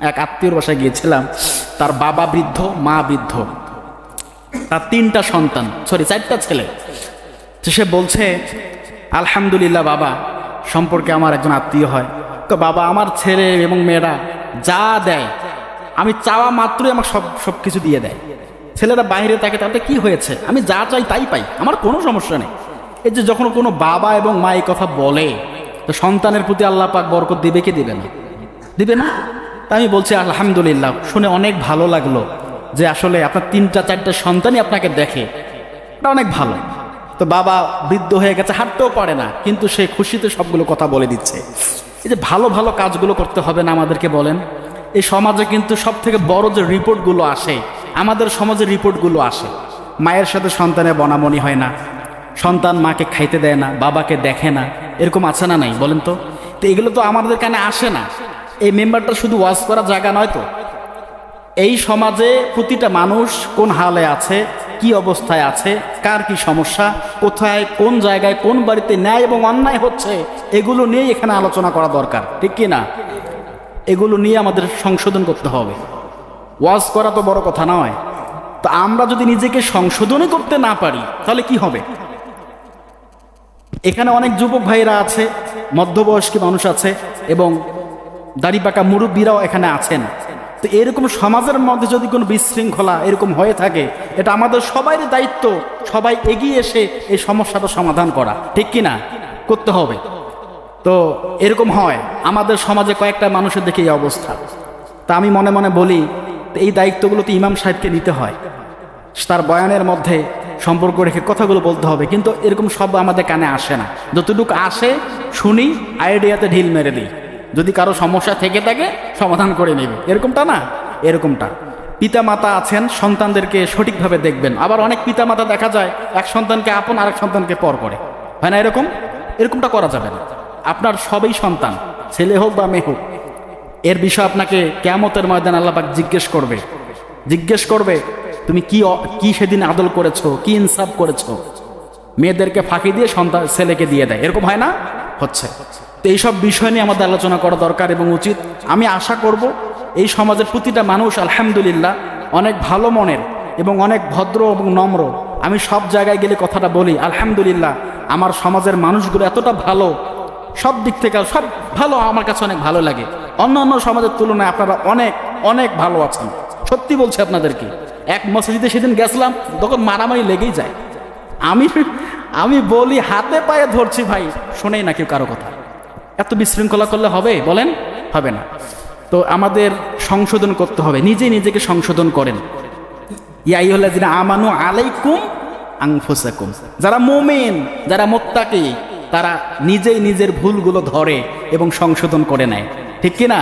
এক আত্মীয়র বাসায় গিয়েছিলাম। তার বাবা বৃদ্ধ, মা বৃদ্ধ, তার 3টা সন্তান, সরি 4টা ছেলে। তো সে বলছে, আলহামদুলিল্লাহ বাবা, সম্পর্কে আমার একজন আত্মীয় হয়, তো বাবা আমার ছেলে এবং মেয়েরা যা দেয় আমি চাওয়া মাত্রই আমার সব কিছু দিয়ে দেয়। ছেলেরা বাইরে থাকে, তাতে কি হয়েছে, আমি যা চাই তাই পাই, আমার কোনো সমস্যা নেই। এই যে যখন কোনো বাবা এবং মা এই কথা বলে, তো সন্তানের প্রতি আল্লাহ পাক বরকত দিবে কি দিবে না? দিবে না? তা আমি বলছি আলহামদুলিল্লাহ, শুনে অনেক ভালো লাগলো যে আসলে আপনার 3টা 4টা সন্তানই আপনাকে দেখে, এটা অনেক ভালো। তো বাবা বৃদ্ধ হয়ে গেছে, হাঁটতেও পারে না, কিন্তু সে খুশিতে সবগুলো কথা বলে দিচ্ছে। এই যে ভালো ভালো কাজগুলো করতে হবে না আমাদেরকে, বলেন? এই সমাজে কিন্তু সব থেকে বড় যে রিপোর্টগুলো আসে, আমাদের সমাজের রিপোর্টগুলো আসে, মায়ের সাথে সন্তানের বনাবনি হয় না, সন্তান মাকে খাইতে দেয় না, বাবাকে দেখে না, এরকম আছে না নাই বলেন তো? তো এগুলো তো আমাদের কানে আসে না। এই মেম্বারটা শুধু ওয়াজ করার জায়গা নয় তো। এই সমাজে প্রতিটা মানুষ কোন হালে আছে, কি অবস্থায় আছে, কার কি সমস্যা, কোথায় কোন জায়গায় কোন বাড়িতে ন্যায় এবং অন্যায় হচ্ছে, এগুলো নিয়ে এখানে আলোচনা করা দরকার, ঠিক কি না? এগুলো নিয়ে আমাদের সংশোধন করতে হবে। ওয়াজ করা তো বড় কথা নয়। তো আমরা যদি নিজেকে সংশোধনই করতে না পারি তাহলে কি হবে? এখানে অনেক যুবক ভাইরা আছে, মধ্যবয়স্ক মানুষ আছে এবং দাড়ি পাকা মুরব্বীরাও এখানে আছেন। তো এরকম সমাজের মধ্যে যদি কোনো বিশৃঙ্খলা এরকম হয়ে থাকে, এটা আমাদের সবারই দায়িত্ব, সবাই এগিয়ে এসে এই সমস্যাটা সমাধান করা, ঠিক কি না? করতে হবে। তো এরকম হয় আমাদের সমাজে কয়েকটা মানুষের দেখে এই অবস্থা। তা আমি মনে মনে বলি, এই দায়িত্বগুলো তো ইমাম সাহেবকে নিতে হয়, তার বয়ানের মধ্যে সম্পর্ক রেখে কথাগুলো বলতে হবে। কিন্তু এরকম সব আমাদের কানে আসে না। যতটুকু আসে শুনি, আইডিয়াতে ঢিল মেরে দিই, যদি কারো সমস্যা থেকে থাকে সমাধান করে নেবে, এরকমটা না। এরকমটা পিতামাতা আছেন, সন্তানদেরকে সঠিকভাবে দেখবেন। আবার অনেক পিতামাতা দেখা যায় এক সন্তানকে আপন, আরেক সন্তানকে পর করে, হয় না? এরকমটা করা যাবে না। আপনার সবই সন্তান, ছেলে হোক বা মেয়ে হোক, এর বিষয় আপনাকে কিয়ামতের ময়দানে আল্লাহ পাক জিজ্ঞেস করবে তুমি কি সেদিন আদল করেছো, কি ইনসাফ করেছো। মেয়েদেরকে ফাঁকি দিয়ে সন্তান ছেলেকে দিয়ে দেয়, এরকম হয় না? হচ্ছে। তো এইসব বিষয় নিয়ে আমাদের আলোচনা করা দরকার এবং উচিত। আমি আশা করব এই সমাজের প্রতিটা মানুষ আলহামদুলিল্লাহ অনেক ভালো মনের এবং অনেক ভদ্র এবং নম্র। আমি সব জায়গায় গেলে কথাটা বলি, আলহামদুলিল্লাহ আমার সমাজের মানুষগুলো এতটা ভালো, সব দিক থেকে সব ভালো, আমার কাছে অনেক ভালো লাগে। অন্য সমাজের তুলনায় আপনারা অনেক অনেক ভালো আছেন, সত্যি বলছি আপনাদেরকে। এক মসজিদে সেদিন গেছিলাম, তখন মারামারি লেগেই যায়। আমি বলি হাতে পায়ে ধরছি, ভাই শোনেই না কেউ কারো কথা। এত বিশৃঙ্খলা করলে হবে? বলেন, হবে না। তো আমাদের সংশোধন করতে হবে, নিজেকে সংশোধন করেন। ইয়া আইয়ুহাল্লাযিনা আমানু আলাইকুম আনফুসাকুম, যারা মুমিন, যারা মুত্তাকি, তারা নিজেই নিজের ভুলগুলো ধরে এবং সংশোধন করে নেয়, ঠিক কি না?